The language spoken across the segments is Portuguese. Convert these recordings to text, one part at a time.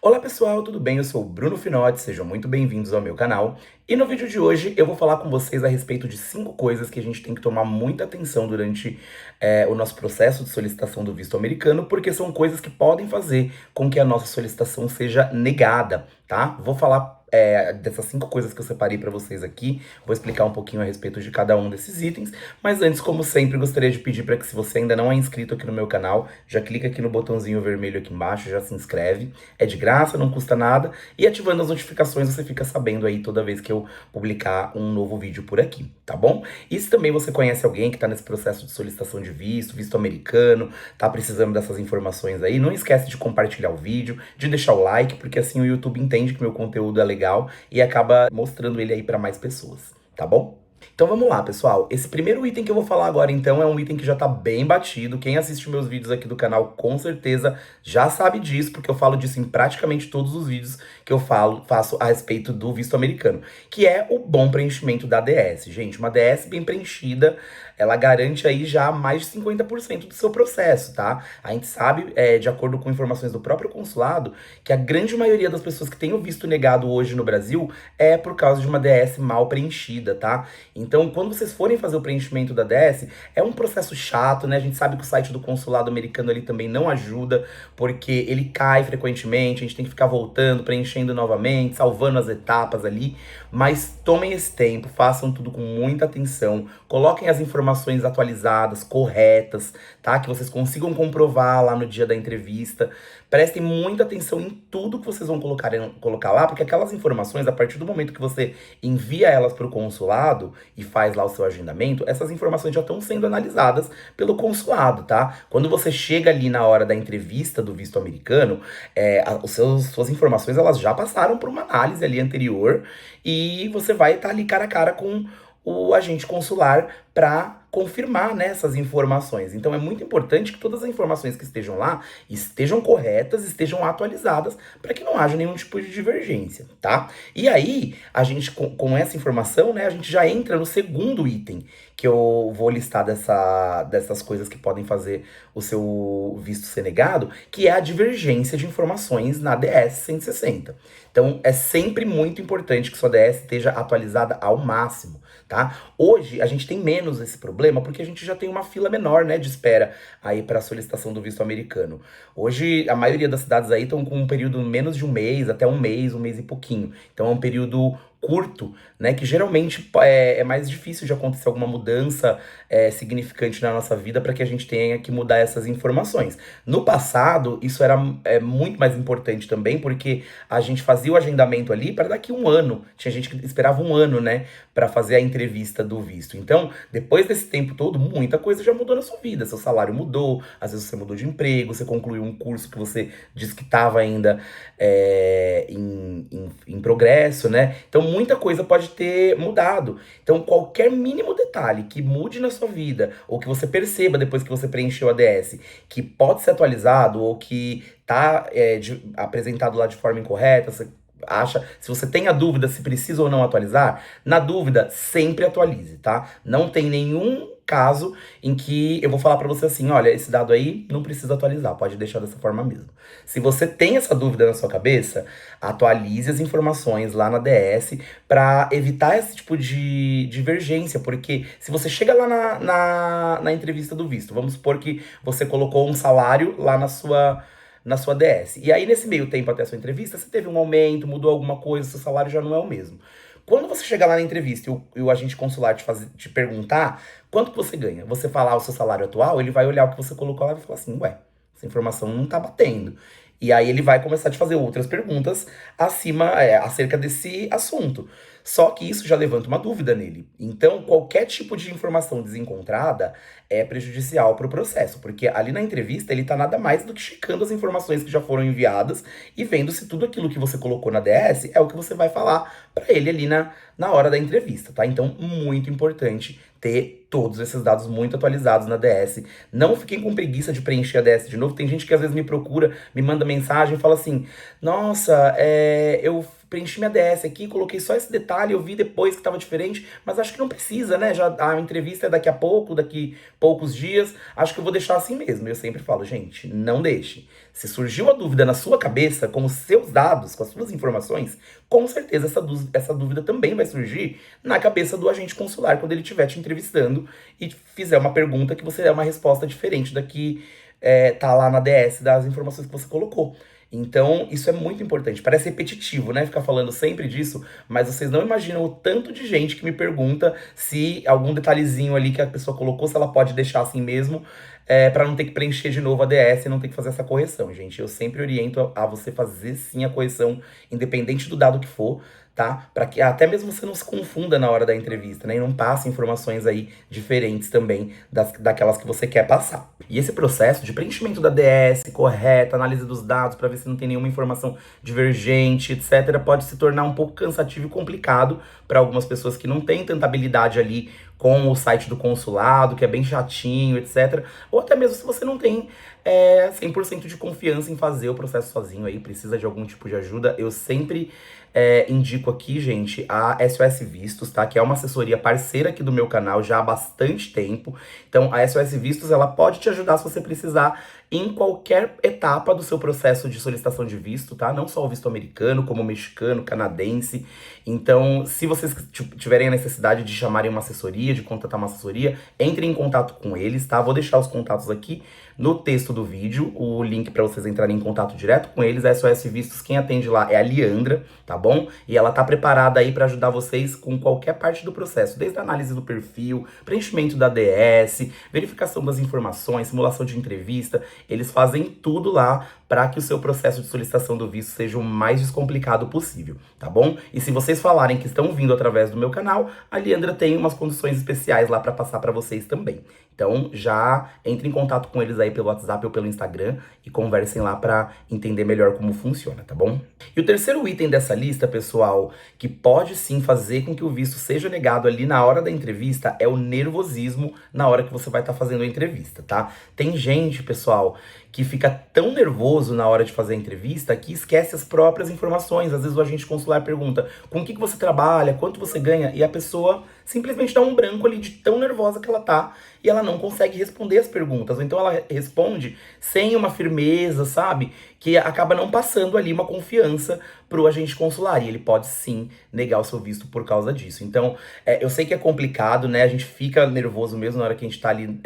Olá pessoal, tudo bem? Eu sou o Bruno Finotti, sejam muito bem-vindos ao meu canal. E no vídeo de hoje eu vou falar com vocês a respeito de 5 coisas que a gente tem que tomar muita atenção durante o nosso processo de solicitação do visto americano, porque são coisas que podem fazer com que a nossa solicitação seja negada, tá? Vou falar dessas 5 coisas que eu separei para vocês aqui, vou explicar um pouquinho a respeito de cada um desses itens, mas antes, como sempre, gostaria de pedir para que, se você ainda não é inscrito aqui no meu canal, já clica aqui no botãozinho vermelho aqui embaixo, já se inscreve. É de graça, não custa nada, e ativando as notificações você fica sabendo aí toda vez que eu publicar um novo vídeo por aqui, tá bom? E se também você conhece alguém que tá nesse processo de solicitação de visto americano, tá precisando dessas informações aí, não esquece de compartilhar o vídeo, de deixar o like, porque assim o YouTube entende que meu conteúdo é legal e acaba mostrando ele aí para mais pessoas, tá bom? Então vamos lá, pessoal. Esse primeiro item que eu vou falar agora, então, é um item que já tá bem batido. Quem assiste meus vídeos aqui do canal, com certeza já sabe disso, porque eu falo disso em praticamente todos os vídeos que eu faço a respeito do visto americano, que é o bom preenchimento da DS. Gente, uma DS bem preenchida, ela garante aí já mais de 50% do seu processo, tá? A gente sabe, de acordo com informações do próprio consulado, que a grande maioria das pessoas que tem o visto negado hoje no Brasil é por causa de uma DS mal preenchida, tá? Então, quando vocês forem fazer o preenchimento da DS, é um processo chato, né? A gente sabe que o site do consulado americano ali também não ajuda, porque ele cai frequentemente, a gente tem que ficar voltando, preenchendo novamente, salvando as etapas ali. Mas tomem esse tempo, façam tudo com muita atenção, coloquem as informações atualizadas, corretas, tá? Que vocês consigam comprovar lá no dia da entrevista. Prestem muita atenção em tudo que vocês vão colocar lá, porque aquelas informações, a partir do momento que você envia elas para o consulado e faz lá o seu agendamento, essas informações já estão sendo analisadas pelo consulado, tá? Quando você chega ali na hora da entrevista do visto americano, suas informações elas já passaram por uma análise ali anterior e você vai estar ali cara a cara com o agente consular para confirmar, né, essas informações. Então é muito importante que todas as informações que estejam lá estejam corretas, estejam atualizadas, para que não haja nenhum tipo de divergência, tá? E aí, a gente, com essa informação, né, a gente já entra no segundo item, que eu vou listar dessas coisas que podem fazer o seu visto ser negado, que é a divergência de informações na DS 160. Então, é sempre muito importante que sua DS esteja atualizada ao máximo, tá? Hoje, a gente tem menos esse problema porque a gente já tem uma fila menor, né, de espera aí para a solicitação do visto americano. Hoje, a maioria das cidades aí estão com um período menos de um mês, até um mês e pouquinho. Então, é um período curto, né, que geralmente é mais difícil de acontecer alguma mudança significante na nossa vida para que a gente tenha que mudar essas informações. No passado, isso era muito mais importante também, porque a gente fazia o agendamento ali para daqui um ano. Tinha gente que esperava um ano, né, para fazer a entrevista do visto. Então, depois desse tempo todo, muita coisa já mudou na sua vida. Seu salário mudou, às vezes você mudou de emprego, você concluiu um curso que você disse que estava ainda em progresso, né? Então, muita coisa pode ter mudado. Então, qualquer mínimo detalhe que mude na sua vida, ou que você perceba depois que você preencheu a DS, que pode ser atualizado, ou que tá apresentado lá de forma incorreta, você acha, se você tem a dúvida se precisa ou não atualizar, na dúvida, sempre atualize, tá? Não tem nenhum caso em que eu vou falar pra você assim, olha, esse dado aí não precisa atualizar, pode deixar dessa forma mesmo. Se você tem essa dúvida na sua cabeça, atualize as informações lá na DS pra evitar esse tipo de divergência, porque se você chega lá na entrevista do visto, vamos supor que você colocou um salário lá na sua DS. E aí, nesse meio tempo até a sua entrevista, você teve um aumento, mudou alguma coisa, seu salário já não é o mesmo. Quando você chegar lá na entrevista e o agente consular te perguntar quanto que você ganha, você falar o seu salário atual, ele vai olhar o que você colocou lá e vai falar assim, ué, essa informação não tá batendo. E aí ele vai começar a te fazer outras perguntas acerca desse assunto. Só que isso já levanta uma dúvida nele. Então, qualquer tipo de informação desencontrada é prejudicial para o processo, porque ali na entrevista ele tá nada mais do que checando as informações que já foram enviadas e vendo se tudo aquilo que você colocou na DS é o que você vai falar para ele ali na hora da entrevista, tá? Então, muito importante ter todos esses dados muito atualizados na DS. Não fiquem com preguiça de preencher a DS de novo. Tem gente que às vezes me procura, me manda mensagem e fala assim: nossa, eu preenchi minha DS aqui, coloquei só esse detalhe, eu vi depois que estava diferente, mas acho que não precisa, né? Já a entrevista é daqui a pouco, daqui poucos dias, acho que eu vou deixar assim mesmo. Eu sempre falo, gente, não deixe. Se surgiu a dúvida na sua cabeça, com os seus dados, com as suas informações, com certeza essa dúvida também vai surgir na cabeça do agente consular quando ele estiver te entrevistando e fizer uma pergunta que você der uma resposta diferente da que tá lá na DS das informações que você colocou. Então, isso é muito importante. Parece repetitivo, né? Ficar falando sempre disso, mas vocês não imaginam o tanto de gente que me pergunta se algum detalhezinho ali que a pessoa colocou, se ela pode deixar assim mesmo, para não ter que preencher de novo a DS e não ter que fazer essa correção, gente. Eu sempre oriento a você fazer sim a correção, independente do dado que for, tá? Para que até mesmo você não se confunda na hora da entrevista, né? E não passe informações aí diferentes também daquelas que você quer passar. E esse processo de preenchimento da DS correta, análise dos dados para ver se não tem nenhuma informação divergente, etc., pode se tornar um pouco cansativo e complicado para algumas pessoas que não têm tanta habilidade ali com o site do consulado, que é bem chatinho, etc. Ou até mesmo se você não tem 100% de confiança em fazer o processo sozinho aí, precisa de algum tipo de ajuda, eu sempre indico aqui, gente, a SOS Vistos, tá? Que é uma assessoria parceira aqui do meu canal já há bastante tempo. Então, a SOS Vistos, ela pode te ajudar se você precisar em qualquer etapa do seu processo de solicitação de visto, tá? Não só o visto americano, como o mexicano, canadense. Então, se vocês tiverem a necessidade de chamarem uma assessoria, de contratar uma assessoria, entrem em contato com eles, tá? Vou deixar os contatos aqui no texto do vídeo, o link para vocês entrarem em contato direto com eles. A SOS Vistos, quem atende lá é a Liandra, tá bom? E ela tá preparada aí para ajudar vocês com qualquer parte do processo, desde a análise do perfil, preenchimento da DS, verificação das informações, simulação de entrevista. Eles fazem tudo lá para que o seu processo de solicitação do visto seja o mais descomplicado possível, tá bom? E se vocês falarem que estão vindo através do meu canal, a Liandra tem umas condições especiais lá para passar para vocês também. Então já entre em contato com eles aí pelo WhatsApp ou pelo Instagram e conversem lá para entender melhor como funciona, tá bom? E o terceiro item dessa lista, pessoal, que pode sim fazer com que o visto seja negado ali na hora da entrevista, é o nervosismo na hora que você vai estar fazendo a entrevista, tá? Tem gente, pessoal, que fica tão nervoso na hora de fazer a entrevista que esquece as próprias informações. Às vezes o agente consular pergunta com o que você trabalha, quanto você ganha, e a pessoa simplesmente dá um branco ali de tão nervosa que ela tá e ela não consegue responder as perguntas. Ou então ela responde sem uma firmeza, sabe? Que acaba não passando ali uma confiança pro agente consular. E ele pode sim negar o seu visto por causa disso. Então, eu sei que é complicado, né? A gente fica nervoso mesmo na hora que a gente tá ali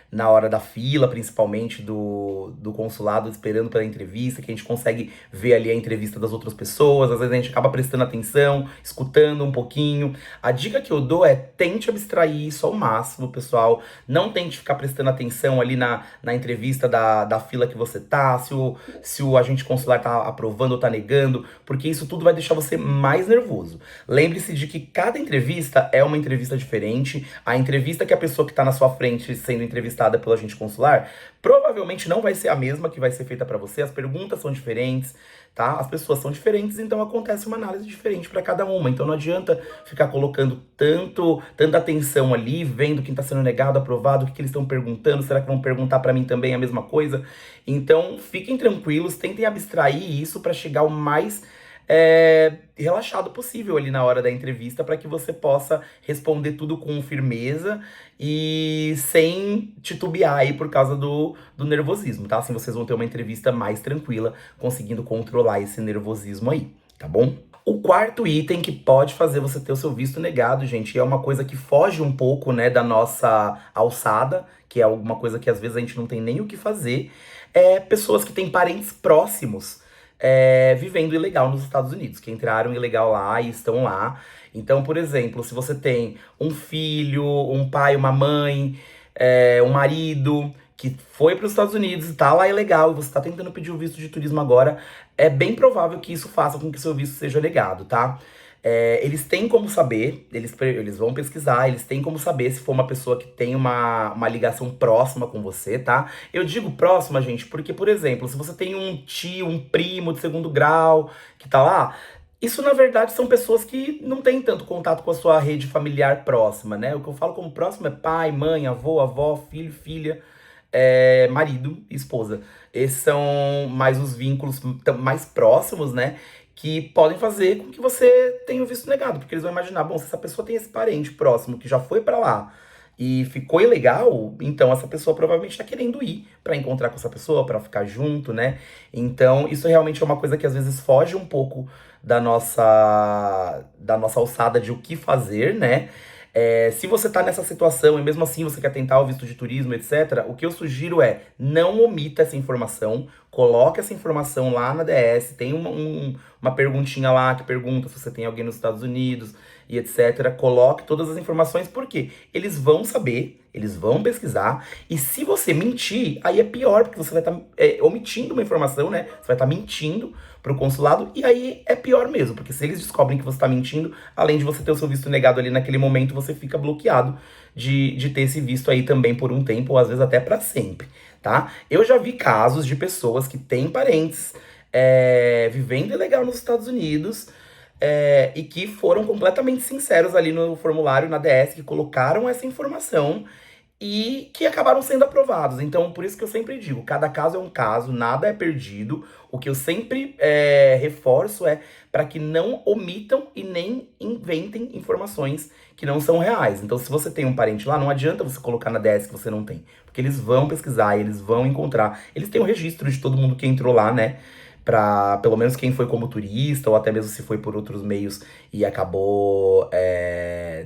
na hora da fila, principalmente do consulado, esperando pela entrevista, que a gente consegue ver ali a entrevista das outras pessoas. Às vezes a gente acaba prestando atenção, escutando um pouquinho. A dica que eu dou é tente abstrair isso ao máximo, pessoal. Não tente ficar prestando atenção ali na entrevista da fila que você tá, se o agente consular tá aprovando ou tá negando, porque isso tudo vai deixar você mais nervoso. Lembre-se de que cada entrevista é uma entrevista diferente. A entrevista que a pessoa que tá na sua frente sendo entrevistada pelo agente consular provavelmente não vai ser a mesma que vai ser feita para você. As perguntas são diferentes, tá? As pessoas são diferentes, então acontece uma análise diferente para cada uma. Então não adianta ficar colocando tanta atenção ali, vendo quem tá sendo negado, aprovado, o que eles estão perguntando, será que vão perguntar para mim também a mesma coisa? Então fiquem tranquilos, tentem abstrair isso para chegar o mais relaxado possível ali na hora da entrevista, para que você possa responder tudo com firmeza e sem titubear aí por causa do nervosismo, tá? Assim vocês vão ter uma entrevista mais tranquila, conseguindo controlar esse nervosismo aí, tá bom? O quarto item que pode fazer você ter o seu visto negado, gente, é uma coisa que foge um pouco, né, da nossa alçada, que é alguma coisa que às vezes a gente não tem nem o que fazer, pessoas que têm parentes próximos vivendo ilegal nos Estados Unidos, que entraram ilegal lá e estão lá. Então, por exemplo, se você tem um filho, um pai, uma mãe, um marido que foi para os Estados Unidos e tá lá ilegal e você tá tentando pedir o visto de turismo agora, é bem provável que isso faça com que seu visto seja negado, tá? Eles têm como saber, eles vão pesquisar, eles têm como saber se for uma pessoa que tem uma ligação próxima com você, tá? Eu digo próxima, gente, porque, por exemplo, se você tem um tio, um primo de segundo grau que tá lá, isso, na verdade, são pessoas que não têm tanto contato com a sua rede familiar próxima, né? O que eu falo como próximo é pai, mãe, avô, avó, filho, filha, marido e esposa. Esses são mais os vínculos mais próximos, né? que podem fazer com que você tenha o visto negado, porque eles vão imaginar, bom, se essa pessoa tem esse parente próximo que já foi pra lá e ficou ilegal, então essa pessoa provavelmente tá querendo ir pra encontrar com essa pessoa, pra ficar junto, né? Então, isso realmente é uma coisa que às vezes foge um pouco da nossa alçada de o que fazer, né? Se você tá nessa situação e mesmo assim você quer tentar o visto de turismo, etc., o que eu sugiro é não omita essa informação, coloque essa informação lá na DS, tem uma perguntinha lá que pergunta se você tem alguém nos Estados Unidos e etc. Coloque todas as informações, porque eles vão saber, eles vão pesquisar, e se você mentir, aí é pior, porque você vai estar omitindo uma informação, né? Você vai estar mentindo pro consulado, e aí é pior mesmo, porque se eles descobrem que você tá mentindo, além de você ter o seu visto negado ali naquele momento, você fica bloqueado de ter esse visto aí também por um tempo, ou às vezes até pra sempre, tá? Eu já vi casos de pessoas que têm parentes vivendo ilegal nos Estados Unidos, e que foram completamente sinceros ali no formulário na DS, que colocaram essa informação e que acabaram sendo aprovados. Então, por isso que eu sempre digo, cada caso é um caso, nada é perdido. O que eu sempre reforço é para que não omitam e nem inventem informações que não são reais. Então, se você tem um parente lá, não adianta você colocar na DS que você não tem, porque eles vão pesquisar, eles vão encontrar. Eles têm o registro de todo mundo que entrou lá, né? Pra, pelo menos quem foi como turista, ou até mesmo se foi por outros meios e acabou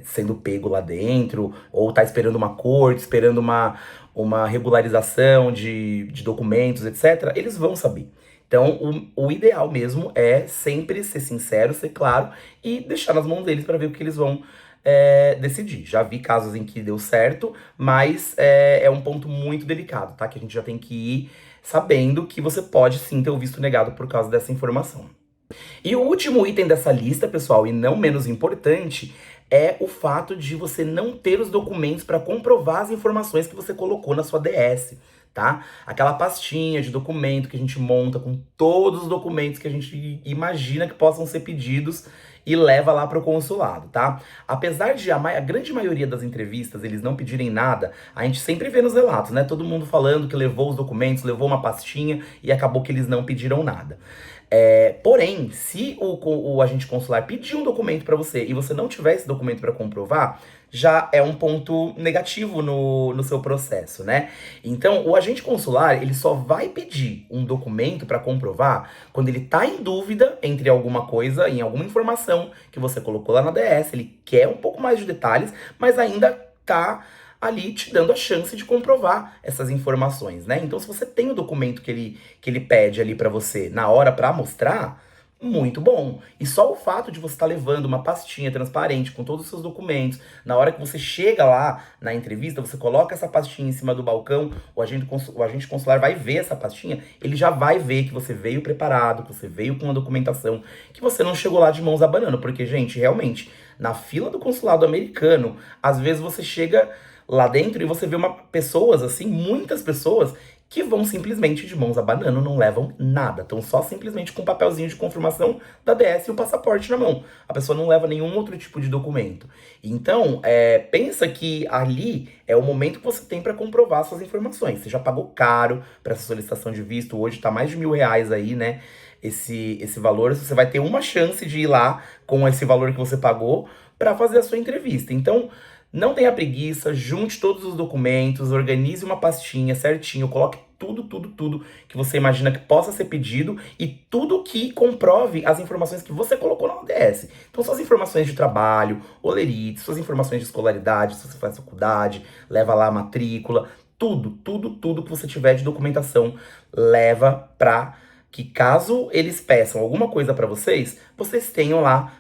sendo pego lá dentro, ou tá esperando uma corte, esperando uma regularização de documentos, etc., eles vão saber. Então, o ideal mesmo é sempre ser sincero, ser claro e deixar nas mãos deles para ver o que eles vão decidir. Já vi casos em que deu certo, mas é um ponto muito delicado, tá? Que a gente já tem que ir sabendo que você pode sim ter o visto negado por causa dessa informação. E o último item dessa lista, pessoal, e não menos importante, é o fato de você não ter os documentos para comprovar as informações que você colocou na sua DS, tá? Aquela pastinha de documento que a gente monta com todos os documentos que a gente imagina que possam ser pedidos e leva lá para o consulado, tá? Apesar de a grande maioria das entrevistas eles não pedirem nada, a gente sempre vê nos relatos, né? Todo mundo falando que levou os documentos, levou uma pastinha e acabou que eles não pediram nada. Porém, se o agente consular pedir um documento para você e você não tiver esse documento para comprovar, já é um ponto negativo no seu processo, né? Então, o agente consular, ele só vai pedir um documento para comprovar quando ele tá em dúvida entre alguma coisa, em alguma informação que você colocou lá na DS, ele quer um pouco mais de detalhes, mas ainda tá ali te dando a chance de comprovar essas informações, né? Então, se você tem o documento que ele pede ali pra você na hora pra mostrar, muito bom. E só o fato de você estar levando uma pastinha transparente com todos os seus documentos, na hora que você chega lá na entrevista, você coloca essa pastinha em cima do balcão, o agente consular vai ver essa pastinha, ele já vai ver que você veio preparado, que você veio com uma documentação, que você não chegou lá de mãos abanando, porque, gente, realmente, na fila do consulado americano, às vezes você chega lá dentro e você vê pessoas assim, muitas pessoas que vão simplesmente de mãos abanando, não levam nada. Estão só simplesmente com um papelzinho de confirmação da DS e o passaporte na mão. A pessoa não leva nenhum outro tipo de documento. Então, pensa que ali é o momento que você tem para comprovar suas informações. Você já pagou caro para essa solicitação de visto, hoje tá mais de R$ 1.000 aí, né? Esse valor, você vai ter uma chance de ir lá com esse valor que você pagou para fazer a sua entrevista. Então, não tenha preguiça, junte todos os documentos, organize uma pastinha certinho, coloque tudo que você imagina que possa ser pedido e tudo que comprove as informações que você colocou na ODS. Então, suas informações de trabalho, holerite, suas informações de escolaridade, se você faz faculdade, leva lá a matrícula, tudo que você tiver de documentação, leva pra que caso eles peçam alguma coisa pra vocês, vocês tenham lá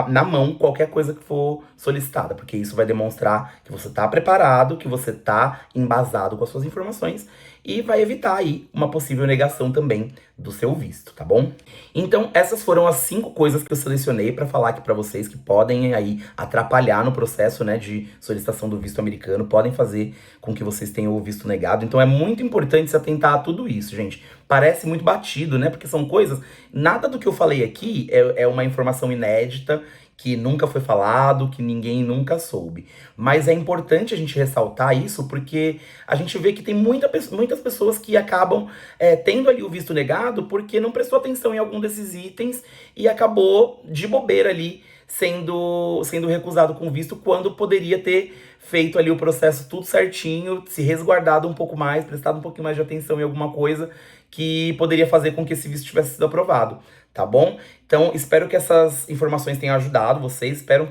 na mão qualquer coisa que for solicitada, porque isso vai demonstrar que você está preparado, que você está embasado com as suas informações e vai evitar aí uma possível negação também do seu visto, tá bom? Então, essas foram as 5 coisas que eu selecionei para falar aqui para vocês que podem aí atrapalhar no processo, né, de solicitação do visto americano, podem fazer com que vocês tenham o visto negado. Então, é muito importante se atentar a tudo isso, gente. Parece muito batido, né? Porque são coisas. Nada do que eu falei aqui é uma informação inédita, que nunca foi falado, que ninguém nunca soube. Mas é importante a gente ressaltar isso, porque a gente vê que tem muitas pessoas que acabam tendo ali o visto negado rejudicado porque não prestou atenção em algum desses itens e acabou de bobeira ali sendo recusado com visto, quando poderia ter feito ali o processo tudo certinho, se resguardado um pouco mais, prestado um pouquinho mais de atenção em alguma coisa que poderia fazer com que esse visto tivesse sido aprovado, tá bom? Então, espero que essas informações tenham ajudado vocês, espero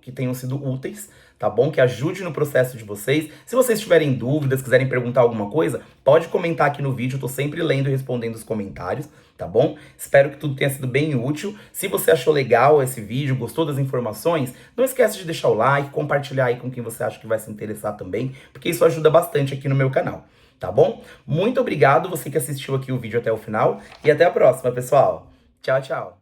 que tenham sido úteis, tá bom? Que ajude no processo de vocês. Se vocês tiverem dúvidas, quiserem perguntar alguma coisa, pode comentar aqui no vídeo, eu tô sempre lendo e respondendo os comentários, tá bom? Espero que tudo tenha sido bem útil. Se você achou legal esse vídeo, gostou das informações, não esquece de deixar o like, compartilhar aí com quem você acha que vai se interessar também, porque isso ajuda bastante aqui no meu canal, tá bom? Muito obrigado você que assistiu aqui o vídeo até o final e até a próxima, pessoal. Tchau, tchau.